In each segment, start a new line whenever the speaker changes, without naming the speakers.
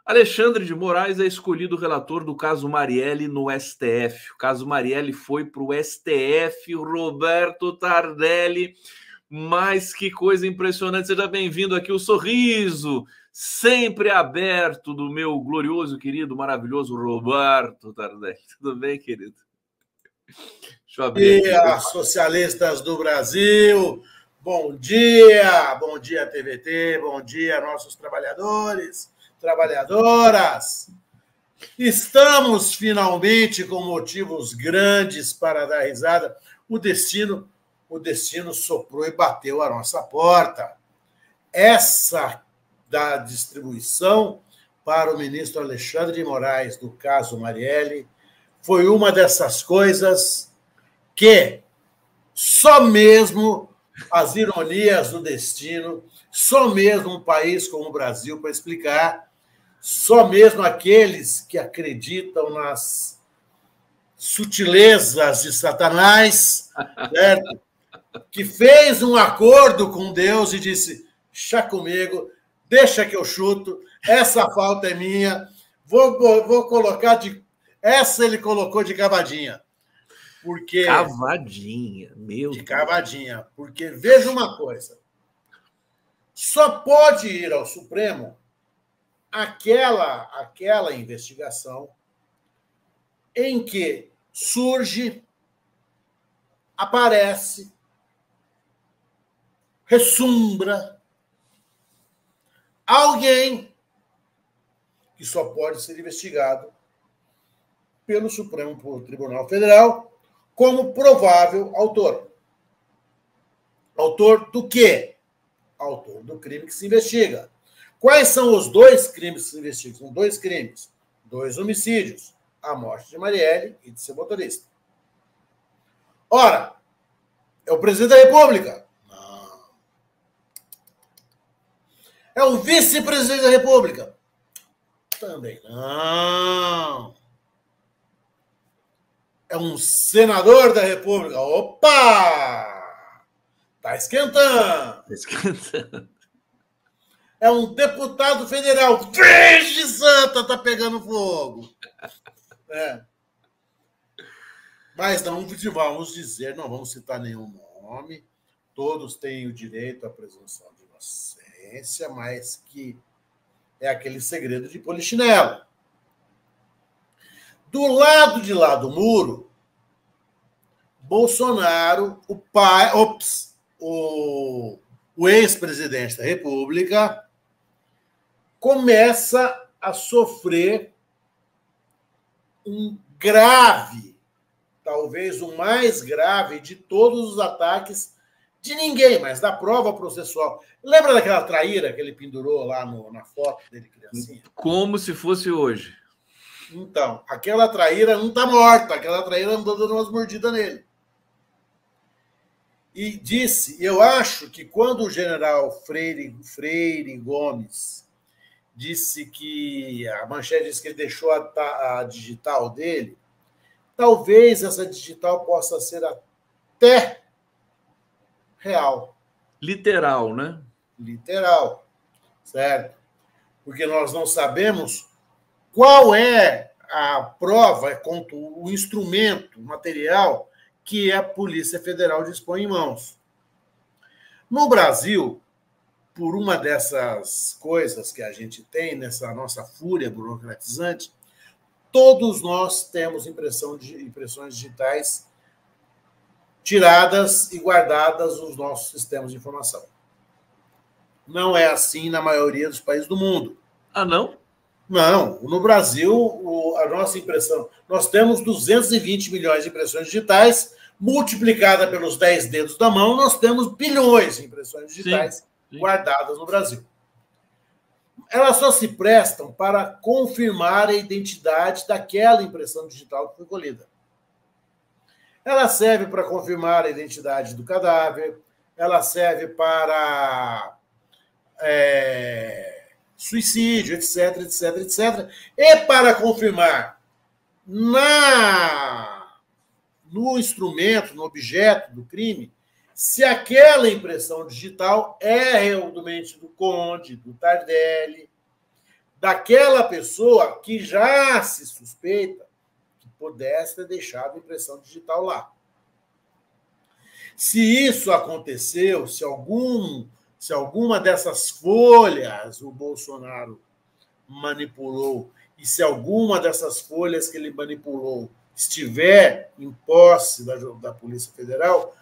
Alexandre de Moraes é escolhido relator do caso Marielle no STF. O caso Marielle foi para o STF, Roberto Tardelli. Mas que coisa impressionante. Seja bem-vindo aqui, o sorriso sempre aberto do meu glorioso, querido, maravilhoso Roberto Tardelli. Tudo bem, querido?
Deixa eu abrir aqui. Dia, socialistas do Brasil. Bom dia, TVT, bom dia, nossos trabalhadores, trabalhadoras. Estamos finalmente com motivos grandes para dar risada. O destino soprou e bateu a nossa porta. Essa da distribuição para o ministro Alexandre de Moraes do caso Marielle foi uma dessas coisas que só mesmo as ironias do destino, só mesmo um país como o Brasil para explicar, só mesmo aqueles que acreditam nas sutilezas de Satanás, certo? Que fez um acordo com Deus e disse: chá comigo, deixa que eu chuto, essa falta é minha, vou colocar de... Essa ele colocou de cavadinha. Porque...
Cavadinha, meu
Deus. De cavadinha. Porque, veja uma coisa, só pode ir ao Supremo aquela investigação em que surge, aparece, ressumbra alguém que só pode ser investigado pelo Supremo Tribunal Federal como provável autor. Autor do quê? Autor do crime que se investiga. Quais são os dois crimes que se investigam? São dois crimes, 2 homicídios, a morte de Marielle e de seu motorista. Ora, é o presidente da República? Não. É o vice-presidente da República? Também não. É um senador da República? Opa! Tá esquentando.
Esquentando.
É um deputado federal. Vixe santa, tá pegando fogo. É. Mas não vamos dizer, não vamos citar nenhum nome. Todos têm o direito à presunção de inocência, mas que é aquele segredo de polichinelo. Do lado de lá do muro, Bolsonaro, o pai, o ex-presidente da República, começa a sofrer um grave, talvez o mais grave de todos os ataques de ninguém, mas da prova processual. Lembra daquela traíra que ele pendurou lá na foto dele, criancinha?
Como se fosse hoje.
Então, aquela traíra não está morta, aquela traíra andou dando umas mordidas nele. E disse, eu acho que quando o general Freire Gomes disse que, a manchete disse que ele deixou a digital dele, talvez essa digital possa ser até real.
Literal, né?
Literal, certo? Porque nós não sabemos qual é a prova, o instrumento, o material que a Polícia Federal dispõe em mãos. No Brasil, por uma dessas coisas que a gente tem, nessa nossa fúria burocratizante, todos nós temos impressões digitais tiradas e guardadas nos nossos sistemas de informação. Não é assim na maioria dos países do mundo.
Ah, não?
Não. No Brasil, a nossa impressão... Nós temos 220 milhões de impressões digitais, multiplicada pelos 10 dedos da mão, nós temos bilhões de impressões digitais sim. Guardadas no Brasil. Elas só se prestam para confirmar a identidade daquela impressão digital que foi colhida. Ela serve para confirmar a identidade do cadáver, ela serve para suicídio, etc, etc, etc. E para confirmar no instrumento, no objeto do crime, se aquela impressão digital é realmente do Conde, do Tardelli, daquela pessoa que já se suspeita que pudesse ter deixado impressão digital lá. Se isso aconteceu, se alguma dessas folhas o Bolsonaro manipulou, e se alguma dessas folhas que ele manipulou estiver em posse da Polícia Federal,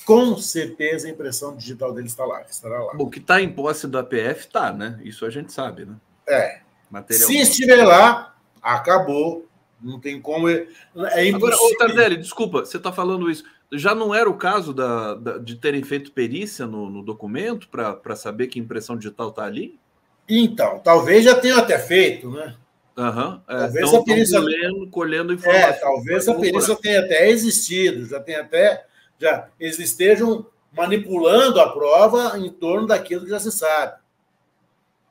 com certeza a impressão digital dele estará lá.
Bom, que está em posse da PF, tá, né? Isso a gente sabe, né?
Se estiver lá, acabou. Não tem como. É impossível.
Agora, ô Tardelli, desculpa, você está falando isso. Já não era o caso de terem feito perícia no documento para saber que impressão digital está ali?
Então, talvez já tenham até feito, né?
Talvez a perícia colhendo informações.
Talvez a perícia tenha até existido, já eles estejam manipulando a prova em torno daquilo que já se sabe.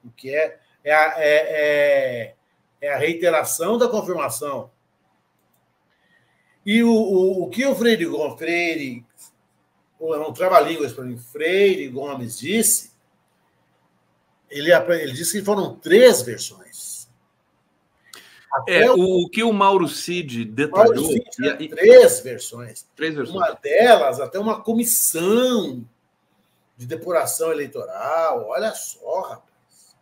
O que é a reiteração da confirmação. E o que o Freire um trava-línguas para mim, Freire Gomes disse, ele disse que foram 3 versões.
O que o Mauro Cid detalhou...
Mauro Cid tinha 3 versões.
3 versões.
Uma delas, até uma comissão de depuração eleitoral. Olha só, rapaz.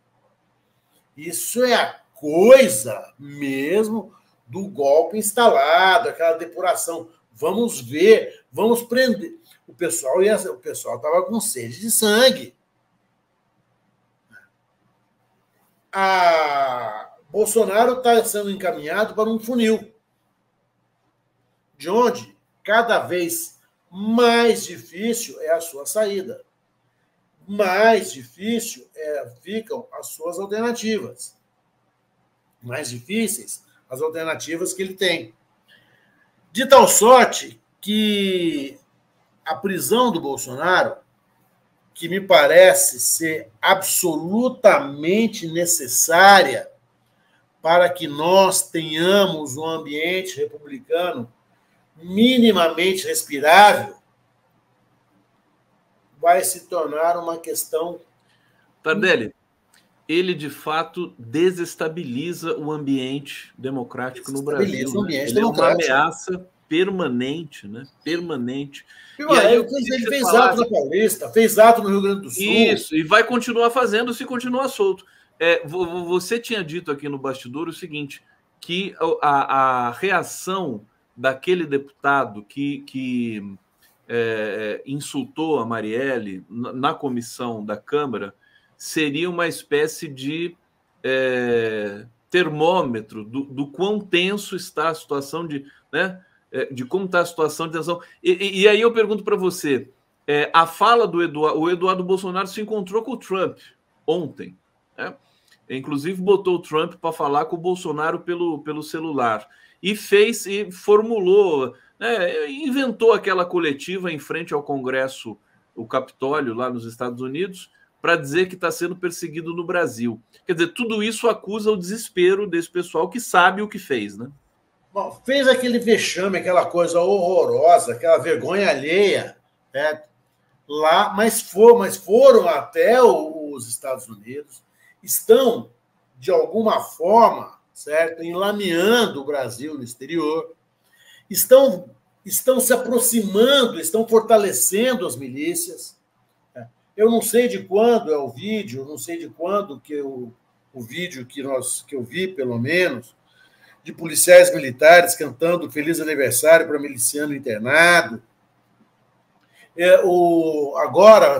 Isso é a coisa mesmo do golpe instalado, aquela depuração. Vamos ver, vamos prender. O pessoal estava com sede de sangue. Bolsonaro está sendo encaminhado para um funil, de onde cada vez mais difícil é a sua saída. Mais difícil ficam as suas alternativas. Mais difíceis as alternativas que ele tem. De tal sorte que a prisão do Bolsonaro, que me parece ser absolutamente necessária para que nós tenhamos um ambiente republicano minimamente respirável, vai se tornar uma questão...
Tardelli, ele, de fato, desestabiliza o ambiente democrático no Brasil.
O ambiente
ele
democrático.
É uma ameaça permanente, né? Permanente.
Ele fez ato na Paulista, fez ato no Rio Grande do Sul.
Isso, e vai continuar fazendo se continuar solto. Você tinha dito aqui no bastidor o seguinte, que a reação daquele deputado que insultou a Marielle na comissão da Câmara seria uma espécie de termômetro do quão tenso está a situação de como está a situação de tensão. E aí eu pergunto para você, a fala do Eduardo Bolsonaro se encontrou com o Trump ontem, né? Inclusive botou o Trump para falar com o Bolsonaro pelo celular e formulou, né, inventou aquela coletiva em frente ao Congresso, o Capitólio lá nos Estados Unidos, para dizer que está sendo perseguido no Brasil. Quer dizer, tudo isso acusa o desespero desse pessoal que sabe o que fez, né?
Bom, fez aquele vexame, aquela coisa horrorosa, aquela vergonha alheia, né, lá, mas foram até os Estados Unidos, estão, de alguma forma, certo, enlameando o Brasil no exterior, estão se aproximando, estão fortalecendo as milícias. Eu não sei de quando é o vídeo, não sei de quando que o vídeo que eu vi, pelo menos, de policiais militares cantando Feliz Aniversário para miliciano internado. Agora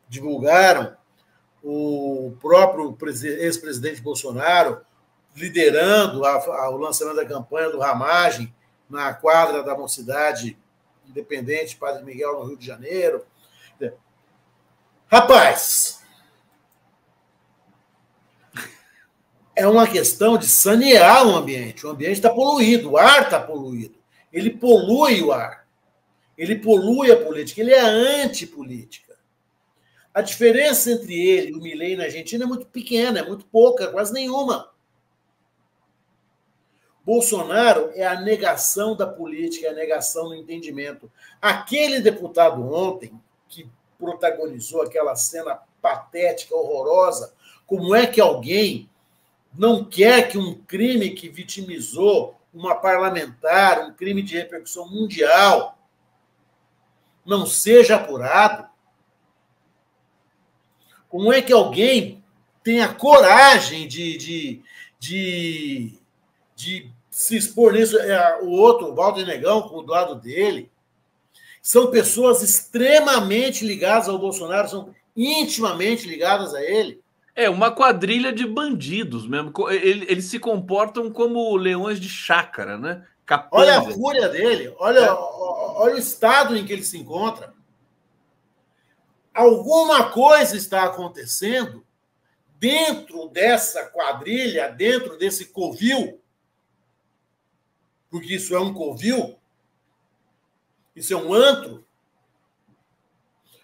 divulgaram o próprio ex-presidente Bolsonaro liderando o lançamento da campanha do Ramagem na quadra da Mocidade Independente Padre Miguel, no Rio de Janeiro. Rapaz, é uma questão de sanear o ambiente. O ambiente está poluído, o ar está poluído. Ele polui o ar. Ele polui a política. Ele é antipolítica. A diferença entre ele e o Milei na Argentina é muito pequena, é muito pouca, quase nenhuma. Bolsonaro é a negação da política, é a negação do entendimento. Aquele deputado ontem, que protagonizou aquela cena patética, horrorosa, como é que alguém não quer que um crime que vitimizou uma parlamentar, um crime de repercussão mundial, não seja apurado? Como é que alguém tem a coragem de se expor nisso? O outro, o Walter Negão, do lado dele, são pessoas extremamente ligadas ao Bolsonaro, são intimamente ligadas a ele.
É uma quadrilha de bandidos mesmo. Eles se comportam como leões de chácara, né? Capangas.
Olha a fúria dele, olha o estado em que ele se encontra. Alguma coisa está acontecendo dentro dessa quadrilha, dentro desse covil, porque isso é um covil, isso é um antro.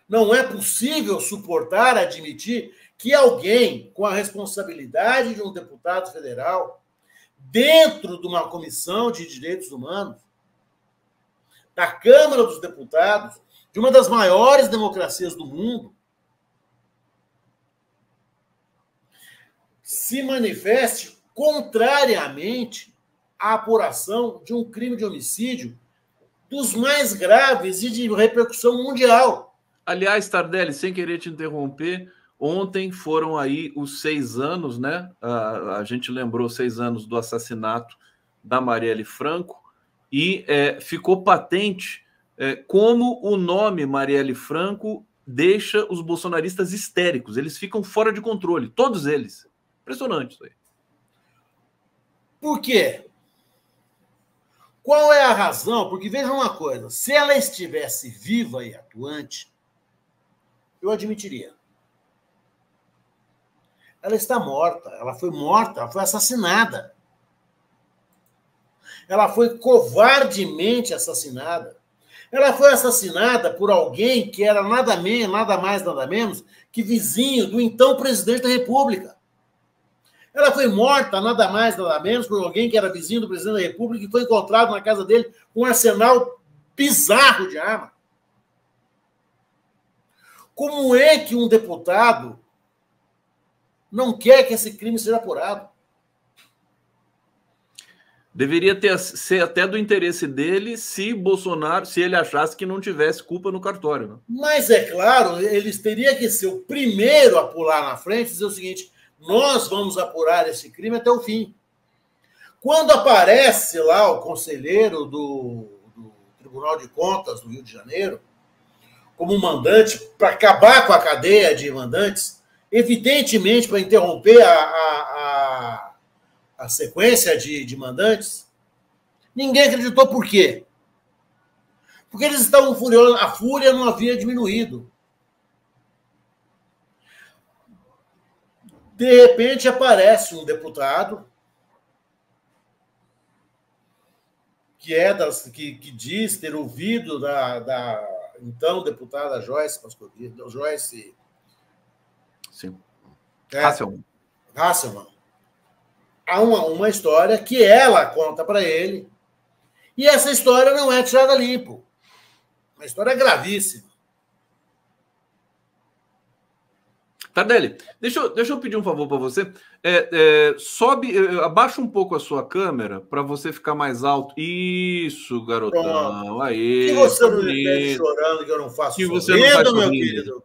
Não é possível suportar, admitir que alguém com a responsabilidade de um deputado federal, dentro de uma comissão de direitos humanos, da Câmara dos Deputados, de uma das maiores democracias do mundo, se manifeste contrariamente à apuração de um crime de homicídio dos mais graves e de repercussão mundial.
Aliás, Tardelli, sem querer te interromper, ontem foram aí os 6 anos, né? A gente lembrou 6 anos do assassinato da Marielle Franco e ficou patente como o nome Marielle Franco deixa os bolsonaristas histéricos. Eles ficam fora de controle, todos eles. Impressionante isso aí.
Por quê? Qual é a razão? Porque veja uma coisa, se ela estivesse viva e atuante, eu admitiria. Ela está morta, ela foi assassinada. Ela foi covardemente assassinada. Ela foi assassinada por alguém que era nada mais, nada menos que vizinho do então presidente da República. Ela foi morta, nada mais, nada menos, por alguém que era vizinho do presidente da República e foi encontrado na casa dele com um arsenal bizarro de arma. Como é que um deputado não quer que esse crime seja apurado?
Deveria ser até do interesse dele se Bolsonaro, se ele achasse que não tivesse culpa no cartório. Né?
Mas, é claro, eles teriam que ser o primeiro a pular na frente e dizer o seguinte: nós vamos apurar esse crime até o fim. Quando aparece lá o conselheiro do Tribunal de Contas do Rio de Janeiro, como mandante, para acabar com a cadeia de mandantes, evidentemente para interromper a sequência de mandantes, ninguém acreditou. Por quê? Porque eles estavam furiosos, a fúria não havia diminuído. De repente aparece um deputado que diz ter ouvido da então deputada Joyce Pascovitch, Joyce...
Sim.
Hasselmann. Há uma história que ela conta para ele, e essa história não é tirada limpo. Uma história gravíssima.
Tardelli, deixa eu pedir um favor para você. Abaixa um pouco a sua câmera para você ficar mais alto. Isso, garotão.
Pronto.
Aí.
Que você não me pede chorando, que eu não faço
sorrindo,
meu querido.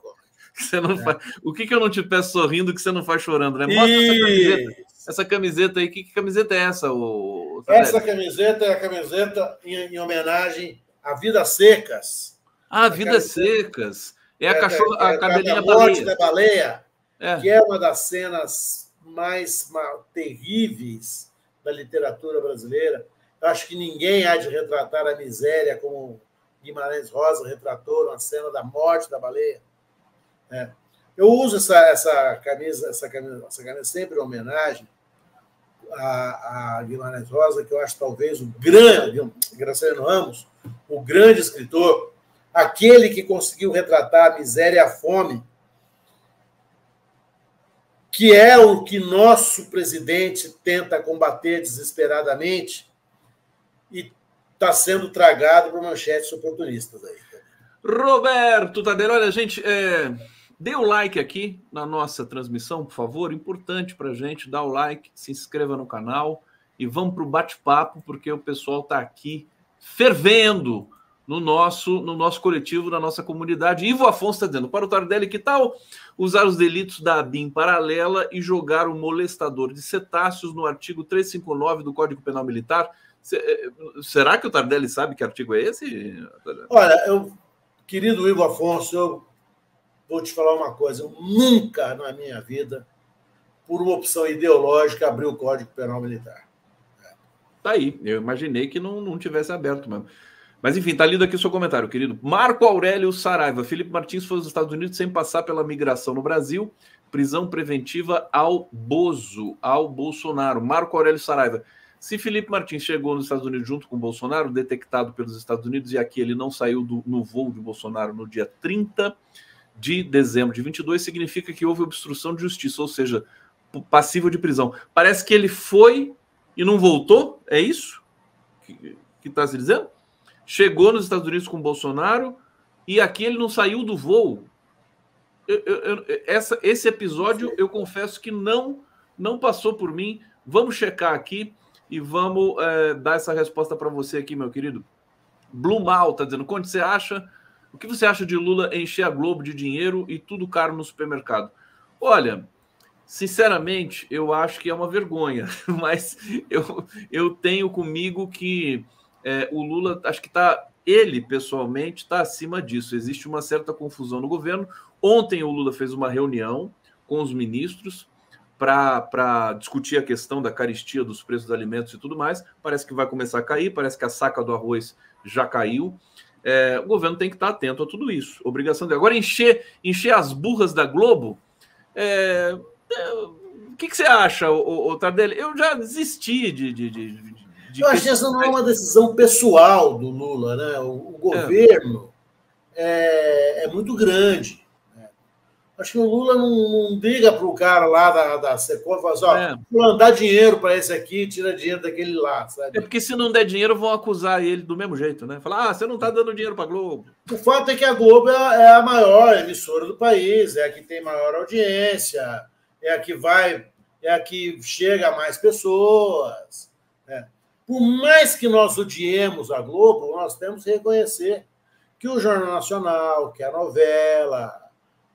Você não faz... O que eu não te peço sorrindo que você não faz chorando, né? Mostra essa camiseta. Essa camiseta aí. Que camiseta é essa,
Essa camiseta é a camiseta em homenagem a Vidas Secas.
Ah, Vidas Secas. É a cabelinha
da morte da baleia, que é uma das cenas mais terríveis da literatura brasileira. Eu acho que ninguém há de retratar a miséria como Guimarães Rosa retratou na cena da morte da baleia. Eu uso essa camisa sempre em homenagem a Guimarães Rosa, que eu acho talvez o grande, Graciliano Ramos, o grande escritor, aquele que conseguiu retratar a miséria e a fome, que é o que nosso presidente tenta combater desesperadamente e está sendo tragado por manchetes oportunistas aí.
Roberto Tardelli, olha, gente, Dê o like aqui na nossa transmissão, por favor. Importante para a gente. Dá o like, se inscreva no canal e vamos para o bate-papo, porque o pessoal está aqui fervendo no nosso coletivo, na nossa comunidade. Ivo Afonso está dizendo, para o Tardelli, que tal usar os delitos da ABIN paralela e jogar o molestador de cetáceos no artigo 359 do Código Penal Militar? Será que o Tardelli sabe que artigo é esse?
Olha, querido Ivo Afonso, eu vou te falar uma coisa. Eu nunca na minha vida, por uma opção ideológica, abri o Código Penal Militar.
Tá aí. Eu imaginei que não tivesse aberto mesmo. Mas, enfim, tá lido aqui o seu comentário, querido. Marco Aurélio Saraiva. Felipe Martins foi aos Estados Unidos sem passar pela migração no Brasil. Prisão preventiva ao Bozo, ao Bolsonaro. Marco Aurélio Saraiva. Se Felipe Martins chegou nos Estados Unidos junto com o Bolsonaro, detectado pelos Estados Unidos, e aqui ele não saiu no voo de Bolsonaro no dia 30 de dezembro de 22, significa que houve obstrução de justiça, ou seja, passível de prisão. Parece que ele foi e não voltou? É isso que está se dizendo? Chegou nos Estados Unidos com o Bolsonaro e aqui ele não saiu do voo. Esse episódio, eu confesso que não passou por mim. Vamos checar aqui e vamos dar essa resposta para você aqui, meu querido. Blumal está dizendo, Conde, o que você acha de Lula encher a Globo de dinheiro e tudo caro no supermercado? Olha, sinceramente, eu acho que é uma vergonha, mas eu tenho comigo que o Lula, acho que ele pessoalmente está acima disso. Existe uma certa confusão no governo. Ontem o Lula fez uma reunião com os ministros para discutir a questão da carestia dos preços dos alimentos e tudo mais. Parece que vai começar a cair, parece que a saca do arroz já caiu. O governo tem que estar atento a tudo isso. Obrigação dele. Agora, encher as burras da Globo... O que você acha, Tardelli? Eu já desisti
eu acho que essa não é uma decisão pessoal do Lula, né? O governo é muito grande. Né? Acho que o Lula não liga para o cara lá da Secom e fala assim, ó, dá dinheiro para esse aqui, tira dinheiro daquele lá, sabe?
Porque se não der dinheiro, vão acusar ele do mesmo jeito, né? Falar, você não está dando dinheiro para a Globo.
O fato é que a Globo é a maior emissora do país, é a que tem maior audiência, é a que chega a mais pessoas, né? Por mais que nós odiemos a Globo, nós temos que reconhecer que o Jornal Nacional, que a novela,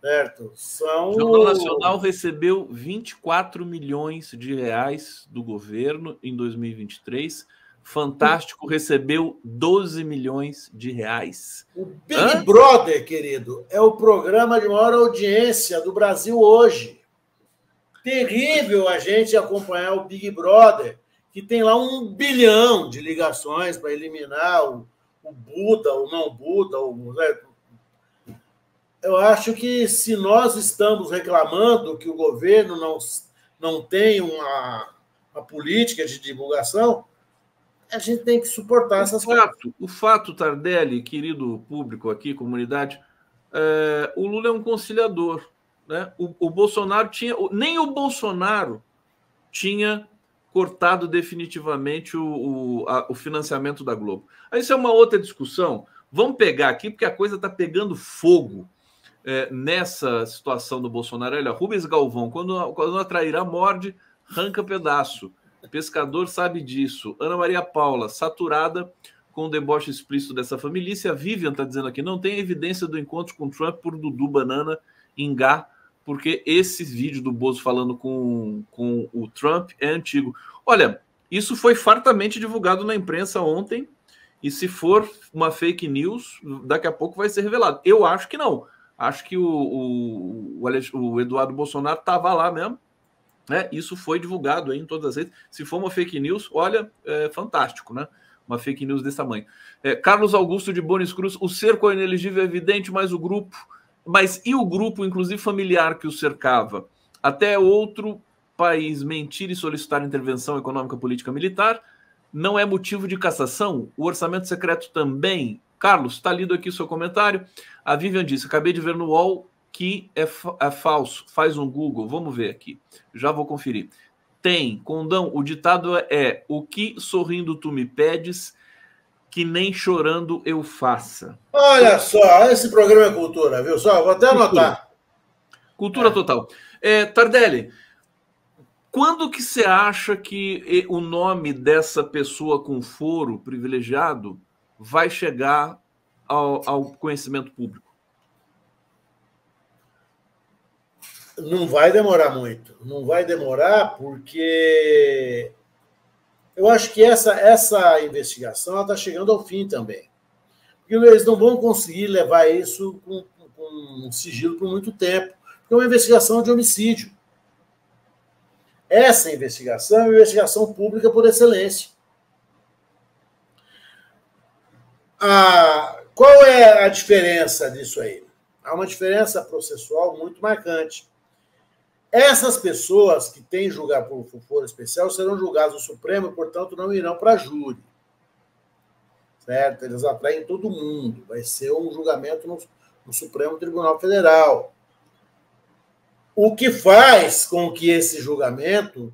certo?
O Jornal Nacional recebeu 24 milhões de reais do governo em 2023. Fantástico recebeu 12 milhões de reais.
O Big Brother, querido, é o programa de maior audiência do Brasil hoje. Terrível a gente acompanhar o Big Brother, que tem lá 1 bilhão de ligações para eliminar o Buda, o não Buda. Eu acho que se nós estamos reclamando que o governo não tem uma política de divulgação, a gente tem que suportar essas coisas.
O fato, Tardelli, querido público aqui, comunidade, o Lula é um conciliador. Né? O Bolsonaro nem o Bolsonaro tinha cortado definitivamente o financiamento da Globo. Aí isso é uma outra discussão. Vamos pegar aqui, porque a coisa está pegando fogo nessa situação do Bolsonaro. Olha, Rubens Galvão, quando atrairá morde, arranca pedaço. Pescador sabe disso. Ana Maria Paula, saturada com o deboche explícito dessa família. A Vivian está dizendo aqui, não tem evidência do encontro com Trump por Dudu Banana em Gá, porque esse vídeo do Bozo falando com o Trump é antigo. Olha, isso foi fartamente divulgado na imprensa ontem, e se for uma fake news, daqui a pouco vai ser revelado. Eu acho que não. Acho que o Eduardo Bolsonaro estava lá mesmo. Né? Isso foi divulgado aí em todas as redes. Se for uma fake news, olha, fantástico, né? Uma fake news desse tamanho. Carlos Augusto de Bonis Cruz, o cerco inelegível é evidente, mas o grupo... Mas e o grupo, inclusive familiar, que o cercava? Até outro país mentir e solicitar intervenção econômica, política, militar não é motivo de cassação? O orçamento secreto também? Carlos, está lido aqui o seu comentário. A Vivian disse, acabei de ver no UOL que é falso. Faz um Google, vamos ver aqui. Já vou conferir. Tem, Condão, o ditado é o que sorrindo tu me pedes, que nem chorando eu faça.
Olha só, esse programa é cultura, viu? Só, vou até anotar.
Cultura total. Tardelli, quando que você acha que o nome dessa pessoa com foro privilegiado vai chegar ao conhecimento público?
Não vai demorar muito. Não vai demorar porque eu acho que essa investigação está chegando ao fim também. Porque eles não vão conseguir levar isso com sigilo por muito tempo. Porque é uma investigação de homicídio. Essa investigação é uma investigação pública por excelência. Qual é a diferença disso aí? Há uma diferença processual muito marcante. Essas pessoas que têm julgado por foro especial serão julgadas no Supremo e, portanto, não irão para júri. Certo? Eles atraem todo mundo. Vai ser um julgamento no Supremo Tribunal Federal. O que faz com que esse julgamento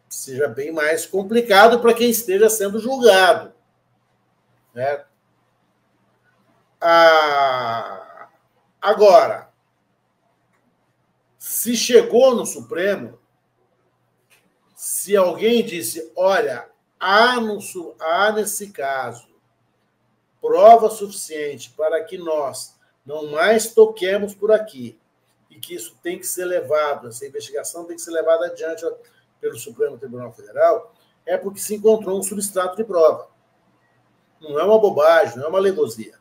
seja bem mais complicado para quem esteja sendo julgado. Certo? Agora, se chegou no Supremo, se alguém disse, olha, há nesse caso prova suficiente para que nós não mais toquemos por aqui e que isso tem que ser levado, essa investigação tem que ser levada adiante pelo Supremo Tribunal Federal, é porque se encontrou um substrato de prova. Não é uma bobagem, não é uma alegosia.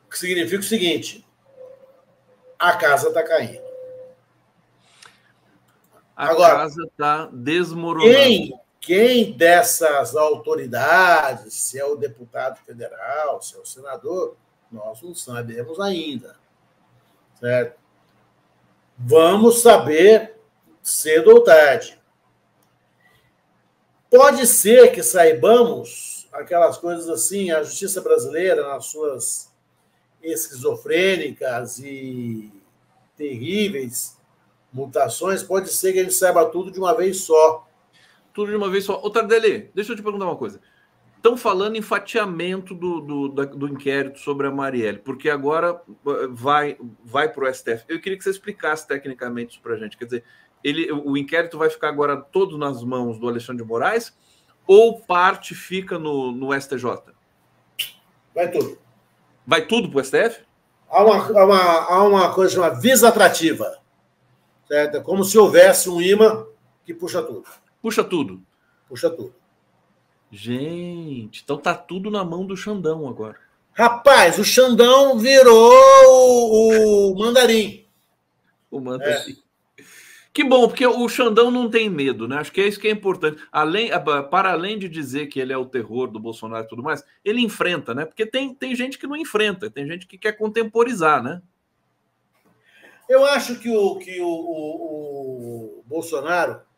O que significa o seguinte: a casa está caindo.
Agora, casa está desmoronando.
Quem dessas autoridades, se é o deputado federal, se é o senador, nós não sabemos ainda. Certo? Vamos saber cedo ou tarde. Pode ser que saibamos aquelas coisas assim, a justiça brasileira, nas suas esquizofrênicas e terríveis mutações, pode ser que a gente saiba tudo de uma vez só.
Tudo de uma vez só. Ô, Tardelli, deixa eu te perguntar uma coisa. Estão falando em fatiamento do inquérito sobre a Marielle, porque agora vai para o STF. Eu queria que você explicasse tecnicamente isso para a gente. Quer dizer, o inquérito vai ficar agora todo nas mãos do Alexandre de Moraes ou parte fica no STJ?
Vai tudo.
Vai tudo para o STF?
Há uma coisa chamada visa atrativa. Certo? É como se houvesse um imã que puxa tudo.
Puxa tudo.
Puxa tudo.
Gente, então tá tudo na mão do Xandão agora.
Rapaz, o Xandão virou o mandarim.
O mandarim. Que bom, porque o Xandão não tem medo, né? Acho que é isso que é importante. Para além de dizer que ele é o terror do Bolsonaro e tudo mais, ele enfrenta, né? Porque tem gente que não enfrenta, tem gente que quer contemporizar, né?
Eu acho que o Bolsonaro...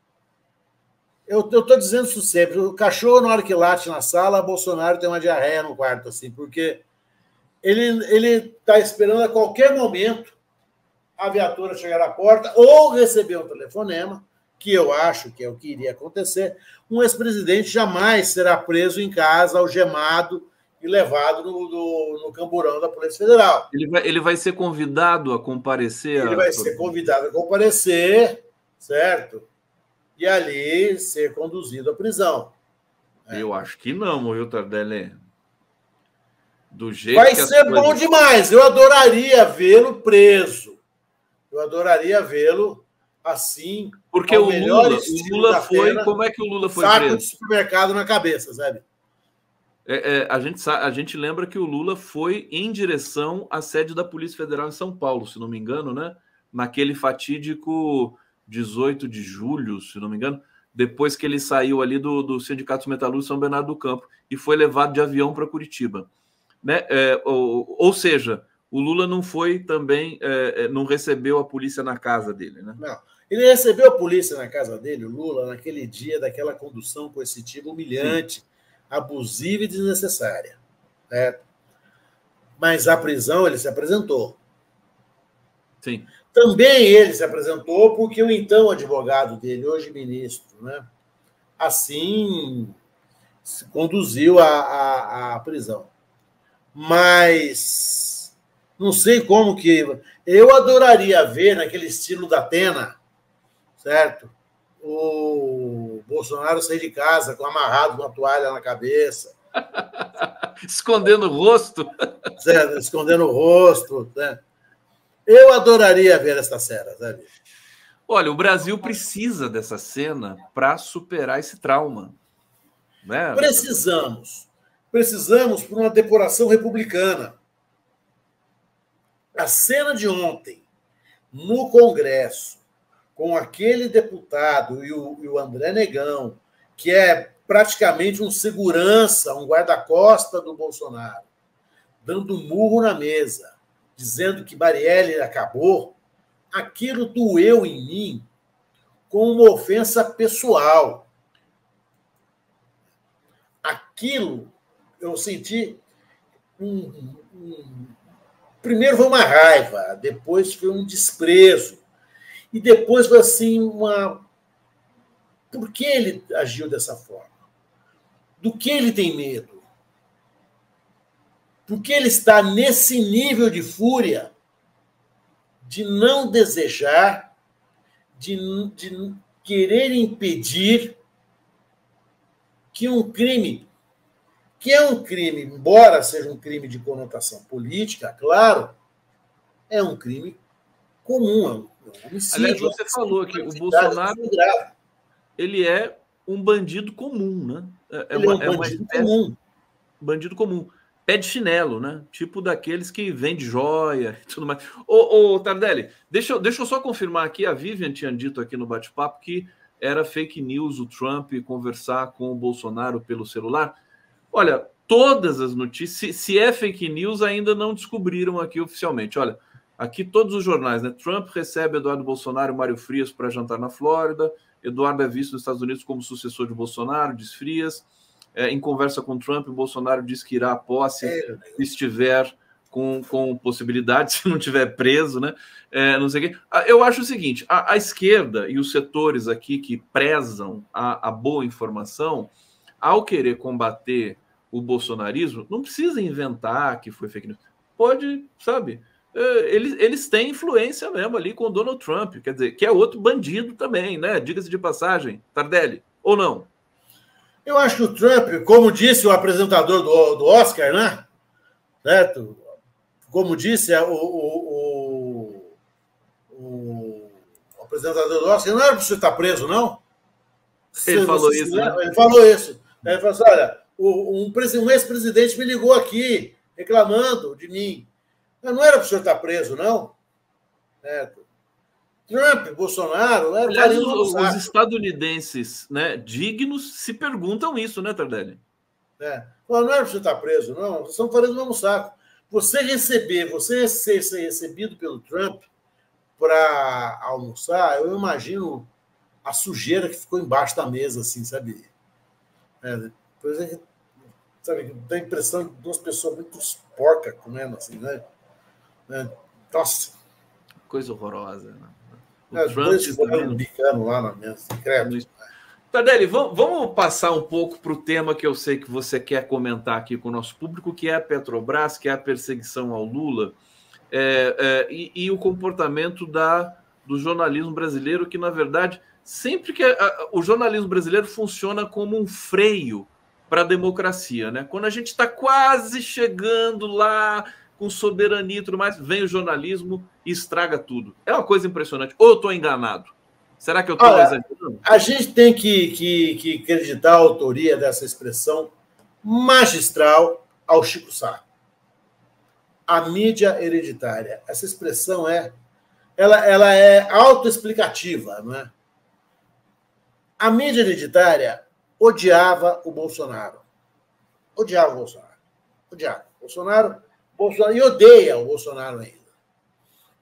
Eu estou dizendo isso sempre. O cachorro, na hora que late na sala, Bolsonaro tem uma diarreia no quarto, assim, porque ele está esperando a qualquer momento a viatura chegar à porta ou receber um telefonema, que eu acho que é o que iria acontecer. Um ex-presidente jamais será preso em casa, algemado e levado no camburão da Polícia Federal.
Ele vai ser convidado a comparecer?
Ele vai ser convidado a comparecer, certo? E ali ser conduzido à prisão.
Eu acho que não, viu, Tardelli? Do jeito
vai ser bom demais. Eu adoraria vê-lo preso. Eu adoraria vê-lo assim.
Porque o Lula foi... Como é que o Lula foi
preso?
Saco
de supermercado na cabeça, sabe?
A gente lembra que o Lula foi em direção à sede da Polícia Federal em São Paulo, se não me engano, né? Naquele fatídico 18 de julho, se não me engano, depois que ele saiu ali do Sindicato dos Metalúrgicos São Bernardo do Campo e foi levado de avião para Curitiba. Né? Ou seja, o Lula não foi também, não recebeu a polícia na casa dele. Né?
Não, ele recebeu a polícia na casa dele, o Lula, naquele dia daquela condução coercitiva humilhante, sim, abusiva e desnecessária. Né? Mas à prisão ele se apresentou.
Sim.
Também ele se apresentou porque o então advogado dele, hoje ministro, né, assim conduziu a prisão. Mas Não sei como que... Eu adoraria ver, naquele estilo da Atena, certo? O Bolsonaro sair de casa amarrado com uma toalha na cabeça.
Escondendo o rosto.
Certo? Escondendo o rosto. Né? Eu adoraria ver essa cena, sabe?
Olha, o Brasil precisa dessa cena para superar esse trauma. Né?
Precisamos por uma depuração republicana. A cena de ontem, no Congresso, com aquele deputado e o André Negão, que é praticamente um segurança, um guarda-costa do Bolsonaro, dando murro na mesa, dizendo que Marielle acabou, aquilo doeu em mim com uma ofensa pessoal. Aquilo eu senti primeiro foi uma raiva, depois foi um desprezo, e depois foi assim uma... Por que ele agiu dessa forma? Do que ele tem medo? Por que ele está nesse nível de fúria de não desejar, de querer impedir que um crime, que é um crime, embora seja um crime de conotação política, claro, é um crime comum, é um homicídio.
Aliás, você falou que o Bolsonaro ele é um bandido comum, né?
Ele é um bandido comum.
Bandido comum. Pé de chinelo, né? Tipo daqueles que vende joia e tudo mais. Ô, Tardelli, deixa eu só confirmar aqui, a Vivian tinha dito aqui no bate-papo que era fake news o Trump conversar com o Bolsonaro pelo celular. Olha, todas as notícias, se é fake news, ainda não descobriram aqui oficialmente. Olha, aqui todos os jornais, né? Trump recebe Eduardo Bolsonaro e Mário Frias para jantar na Flórida. Eduardo é visto nos Estados Unidos como sucessor de Bolsonaro, diz Frias. Em conversa com Trump, o Bolsonaro diz que irá à posse se estiver com possibilidade, se não estiver preso, né? Não sei o quê. Eu acho o seguinte, a esquerda e os setores aqui que prezam a boa informação, ao querer combater o bolsonarismo, não precisa inventar que foi fake news. Pode, sabe... Eles têm influência mesmo ali com o Donald Trump, quer dizer, que é outro bandido também, né? Diga-se de passagem, Tardelli, ou não?
Eu acho que o Trump, como disse o apresentador do Oscar, né? Certo? Como disse o apresentador do Oscar, não era para você estar preso, não?
Ele falou isso, né?
Ele falou isso. Ele falou assim, olha, um ex-presidente me ligou aqui reclamando de mim. Não era para o senhor estar preso, não? Trump, Bolsonaro...
Aliás, os estadunidenses, né, dignos se perguntam isso, né, Tardelli?
Não era para o senhor estar preso, não. Vocês estão fazendo o mesmo saco. Você ser recebido pelo Trump para almoçar, eu imagino a sujeira que ficou embaixo da mesa, assim, sabe? Por exemplo, sabe, dá a impressão de duas pessoas muito porcas comendo, assim, né? Nossa.
Coisa horrorosa.
Né? Dois bicando lá na mesa.
Tardelli, vamos passar um pouco para o tema que eu sei que você quer comentar aqui com o nosso público, que é a Petrobras, que é a perseguição ao Lula, e o comportamento do jornalismo brasileiro, que, na verdade, sempre que o jornalismo brasileiro funciona como um freio para a democracia, né? Quando a gente está quase chegando lá com soberania e tudo mais, vem o jornalismo e estraga tudo. É uma coisa impressionante. Ou eu estou enganado? Será que eu estou exagerando?
A gente tem que acreditar a autoria dessa expressão magistral ao Chico Sá. A mídia hereditária. Essa expressão ela é autoexplicativa, não é? A mídia hereditária odiava o Bolsonaro. Odiava o Bolsonaro. Odiava. Bolsonaro e odeia o Bolsonaro ainda.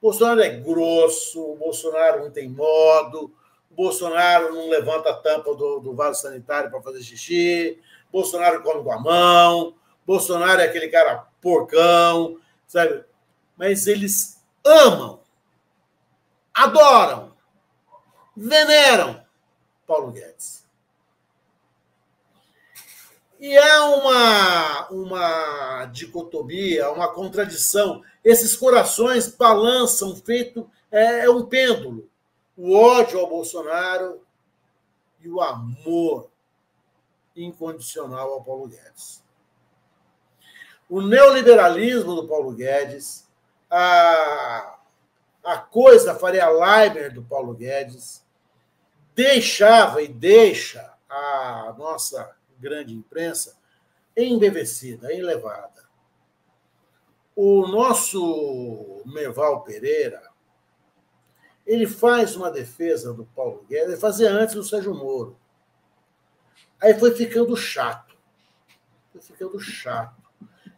O Bolsonaro é grosso, o Bolsonaro não tem modo, o Bolsonaro não levanta a tampa do vaso sanitário para fazer xixi, o Bolsonaro come com a mão, o Bolsonaro é aquele cara porcão, sabe? Mas eles amam, adoram, veneram Paulo Guedes. E há uma dicotomia, uma contradição. Esses corações balançam, é um pêndulo. O ódio ao Bolsonaro e o amor incondicional ao Paulo Guedes. O neoliberalismo do Paulo Guedes, a coisa Faria Limer do Paulo Guedes, deixava e deixa a nossa grande imprensa embevecida, elevada. O nosso Merval Pereira, ele faz uma defesa do Paulo Guedes, ele fazia antes do Sérgio Moro. Aí foi ficando chato.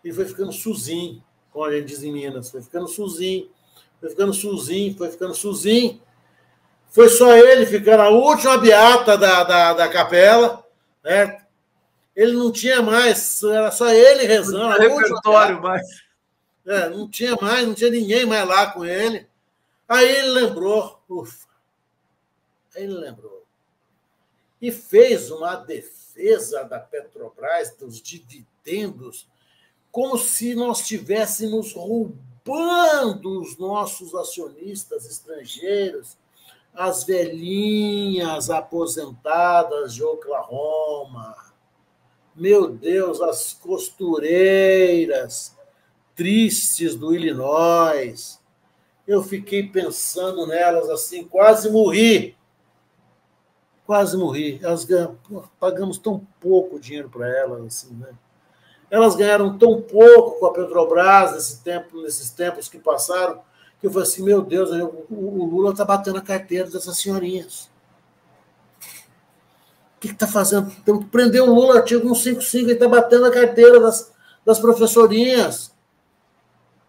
Ele foi ficando suzinho, como a gente diz em Minas. Foi ficando suzinho. Foi só ele ficando a última beata da capela, né? Ele não tinha mais, era só ele rezando.
Não tinha repertório mais.
Não tinha ninguém mais lá com ele. Aí ele lembrou, e fez uma defesa da Petrobras, dos dividendos, como se nós estivéssemos roubando os nossos acionistas estrangeiros, as velhinhas aposentadas de Oklahoma, meu Deus, as costureiras tristes do Illinois. Eu fiquei pensando nelas assim, quase morri. Pagamos tão pouco dinheiro para elas, assim, né? Elas ganharam tão pouco com a Petrobras nesses tempos que passaram, que eu falei assim, meu Deus, o Lula está batendo a carteira dessas senhorinhas. O que está fazendo? Prendeu o Lula, artigo 155, ele está batendo a carteira das professorinhas.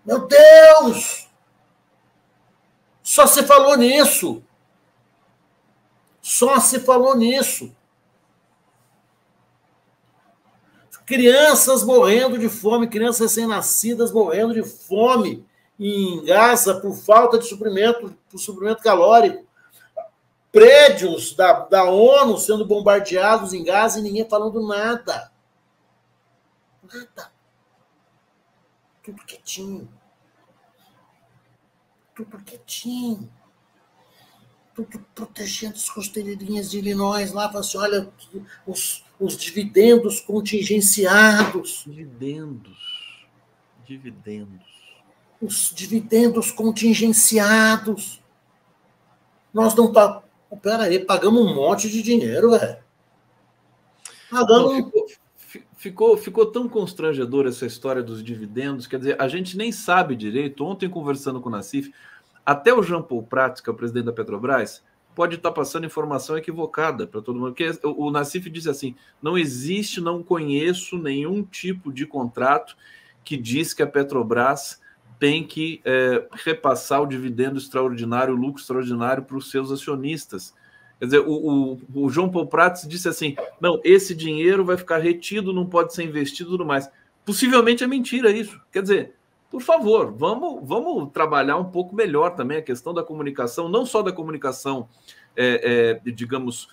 Meu Deus! Só se falou nisso. Crianças morrendo de fome, crianças recém-nascidas morrendo de fome em Gaza por falta de suprimento calórico. Prédios da ONU sendo bombardeados em Gaza e ninguém falando nada. Tudo quietinho. Tudo protegendo as costeleirinhas de Illinois lá, falando assim, olha, os dividendos contingenciados. Os dividendos contingenciados. Nós não pagamos. Peraí, pagamos um monte de dinheiro, velho.
Ficou tão constrangedora essa história dos dividendos, quer dizer, a gente nem sabe direito. Ontem, conversando com o Nassif, até o Jean Paul Prats, que é o presidente da Petrobras, pode estar passando informação equivocada para todo mundo. Porque o Nassif disse assim, não conheço nenhum tipo de contrato que diz que a Petrobras tem que repassar o dividendo extraordinário, o lucro extraordinário para os seus acionistas. Quer dizer, o João Paul Prats disse assim, não, esse dinheiro vai ficar retido, não pode ser investido e tudo mais. Possivelmente é mentira isso. Quer dizer, por favor, vamos trabalhar um pouco melhor também a questão da comunicação, não só da comunicação, digamos,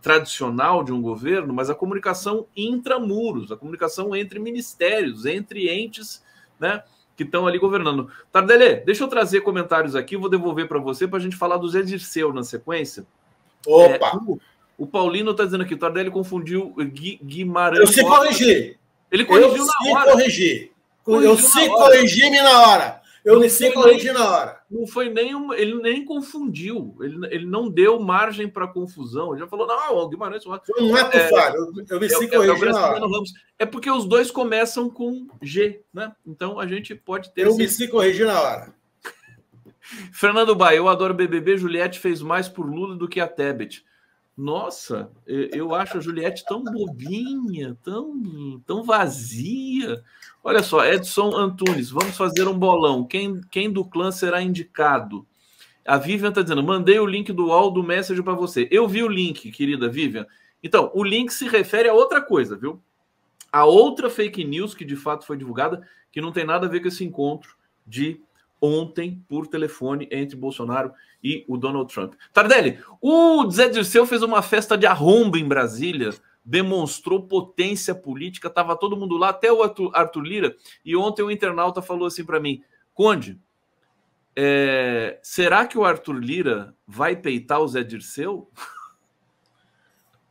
tradicional de um governo, mas a comunicação intramuros, a comunicação entre ministérios, entre entes, né, que estão ali governando. Tardelli, deixa eu trazer comentários aqui, vou devolver para você para a gente falar do Zé Dirceu na sequência.
Opa!
O Paulino está dizendo aqui, o Tardelli confundiu Guimarães.
Eu se corrigi.
Ele corrigiu na hora.
Eu se corrigi na hora.
Não foi nem ele nem confundiu. Ele não deu margem para confusão. Ele já falou, não, o Guimarães...
Foi um ato falho. Eu me se corrigi na hora.
É porque os dois começam com G, né? Então a gente pode ter...
Eu me se corrigi na hora.
Fernando Baia, eu adoro BBB. Juliette fez mais por Lula do que a Tebet. Nossa, eu acho a Juliette tão bobinha, tão vazia. Olha só, Edson Antunes, vamos fazer um bolão. Quem do clã será indicado? A Vivian está dizendo, mandei o link do UOL do Message para você. Eu vi o link, querida Vivian. Então, o link se refere a outra coisa, viu? A outra fake news que de fato foi divulgada, que não tem nada a ver com esse encontro de ontem por telefone entre Bolsonaro e o Donald Trump. Tardelli, o Zé Dirceu fez uma festa de arromba em Brasília demonstrou potência política, estava todo mundo lá, até o Arthur Lira, e ontem o internauta falou assim para mim, Conde, será que o Arthur Lira vai peitar o Zé Dirceu?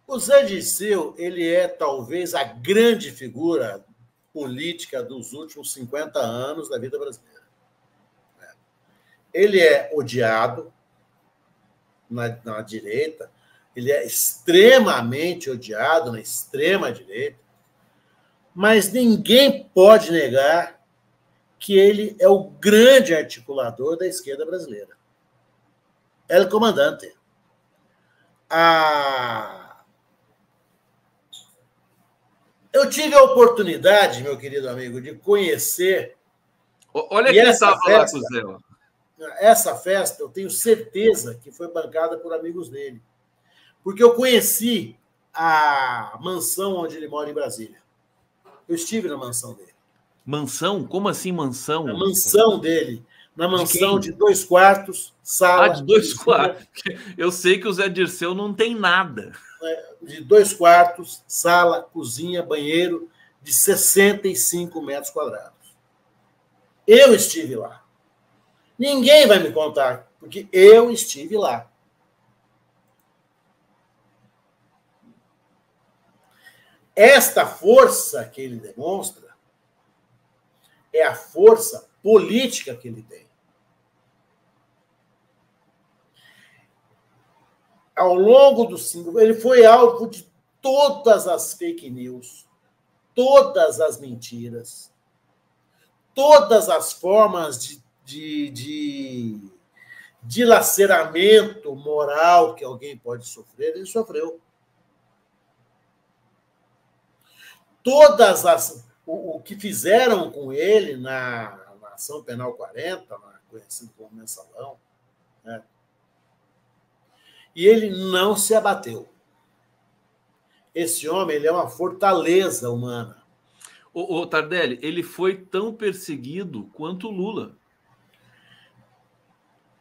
O Zé Dirceu, ele é talvez a grande figura política dos últimos 50 anos da vida brasileira. Ele é odiado na direita, ele é extremamente odiado na extrema-direita, mas ninguém pode negar que ele é o grande articulador da esquerda brasileira. É o comandante. Eu tive a oportunidade, meu querido amigo, de conhecer...
Olha quem estava lá com o Zé.
Essa festa, eu tenho certeza que foi bancada por amigos dele. Porque eu conheci a mansão onde ele mora em Brasília. Eu estive na mansão dele.
Mansão? Como assim mansão?
Na mansão dele. Na mansão de 2 quartos, sala...
de 2 quartos. Eu sei que o Zé Dirceu não tem nada.
De 2 quartos, sala, cozinha, banheiro, de 65 metros quadrados. Eu estive lá. Ninguém vai me contar, porque eu estive lá. Esta força que ele demonstra é a força política que ele tem. Ao longo do 5, ele foi alvo de todas as fake news, todas as mentiras, todas as formas de dilaceramento moral que alguém pode sofrer, ele sofreu. O que fizeram com ele na Ação Penal 40, conhecido como Mensalão, né? E ele não se abateu. Esse homem, ele é uma fortaleza humana.
O Tardelli, ele foi tão perseguido quanto o Lula.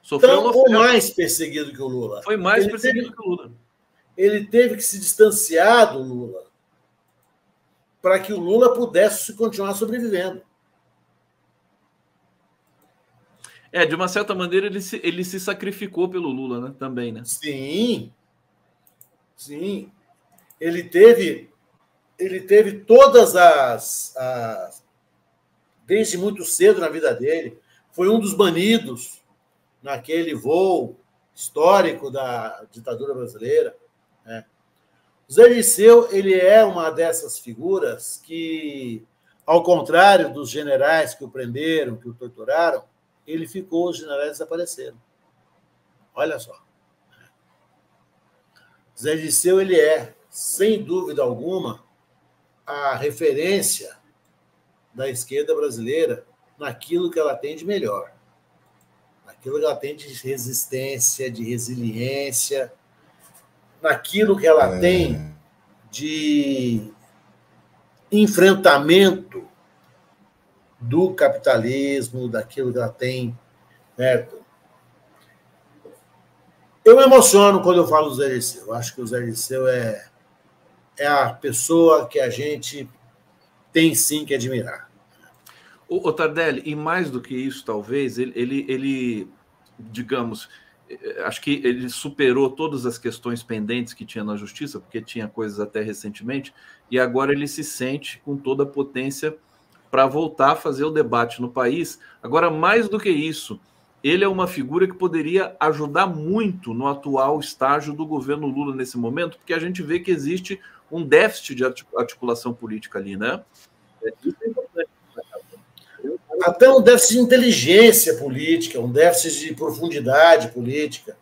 Sofreu ou mais perseguido que o Lula.
Foi mais perseguido que o Lula.
Ele teve que se distanciar do Lula para que o Lula pudesse continuar sobrevivendo.
De uma certa maneira, ele se sacrificou pelo Lula, né? Também, né?
Sim. Sim. Ele teve todas desde muito cedo na vida dele. Foi um dos banidos naquele voo histórico da ditadura brasileira. Né? O Zé Dirceu, ele é uma dessas figuras que, ao contrário dos generais que o prenderam, que o torturaram, ele ficou, os generais desapareceram. Olha só. Zé Dirceu, ele é, sem dúvida alguma, a referência da esquerda brasileira naquilo que ela tem de melhor. Naquilo que ela tem de resistência, de resiliência, naquilo que ela tem de enfrentamento do capitalismo, daquilo que ela tem, certo? Eu me emociono quando eu falo do Zé Dirceu. Eu acho que o Zé Dirceu é a pessoa que a gente tem sim que admirar.
O Tardelli, e mais do que isso, talvez, ele, digamos, acho que ele superou todas as questões pendentes que tinha na justiça, porque tinha coisas até recentemente, e agora ele se sente com toda a potência para voltar a fazer o debate no país. Agora, mais do que isso, ele é uma figura que poderia ajudar muito no atual estágio do governo Lula nesse momento, porque a gente vê que existe um déficit de articulação política ali, né? Isso é importante.
Até um déficit de inteligência política, um déficit de profundidade política.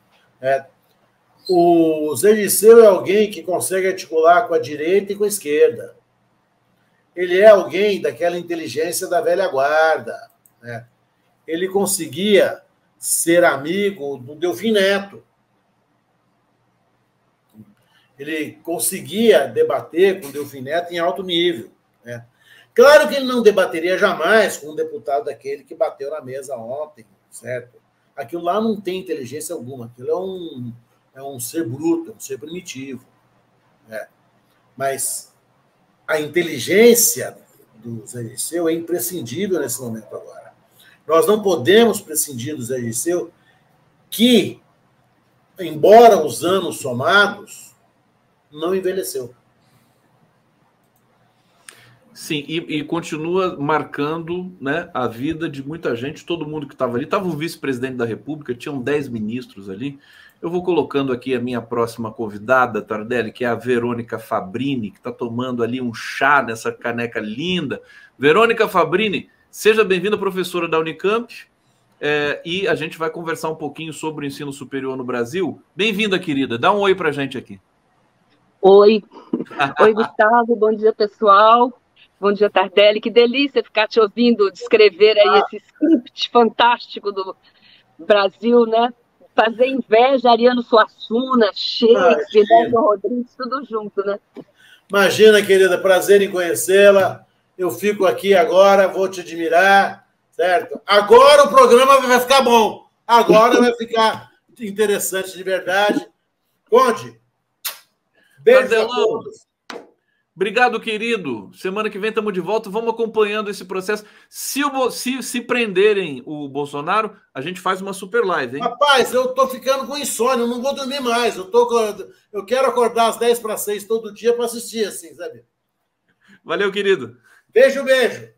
O Zé Dirceu é alguém que consegue articular com a direita e com a esquerda. Ele é alguém daquela inteligência da velha guarda. Né? Ele conseguia ser amigo do Delfim Neto. Ele conseguia debater com o Delfim Neto em alto nível. Né? Claro que ele não debateria jamais com um deputado daquele que bateu na mesa ontem, certo? Aquilo lá não tem inteligência alguma. Aquilo é um ser bruto, um ser primitivo. Né? Mas a inteligência do Zé Dirceu é imprescindível nesse momento agora. Nós não podemos prescindir do Zé Dirceu, que, embora os anos somados, não envelheceu.
Sim, e continua marcando, né, a vida de muita gente, todo mundo que estava ali. Estava o vice-presidente da República, tinham 10 ministros ali. Eu vou colocando aqui a minha próxima convidada, Tardelli, que é a Verônica Fabrini, que está tomando ali um chá nessa caneca linda. Verônica Fabrini, seja bem-vinda, professora da Unicamp, e a gente vai conversar um pouquinho sobre o ensino superior no Brasil. Bem-vinda, querida. Dá um oi para a gente aqui.
Oi. Oi, Gustavo. Bom dia, pessoal. Bom dia, Tardelli. Que delícia ficar te ouvindo descrever aí esse script fantástico do Brasil, né? Fazer inveja a Ariano Suassuna, Shakespeare, Nelson Rodrigues, tudo junto, né?
Imagina, querida, prazer em conhecê-la. Eu fico aqui agora, vou te admirar, certo? Agora o programa vai ficar bom. Agora vai ficar interessante de verdade. Conte. Beijo a todos.
Obrigado, querido. Semana que vem estamos de volta. Vamos acompanhando esse processo. Se prenderem o Bolsonaro, a gente faz uma super live, hein?
Rapaz, eu tô ficando com insônia, eu não vou dormir mais. Eu quero acordar às 5:50 todo dia para assistir, assim, sabe?
Valeu, querido.
Beijo, beijo.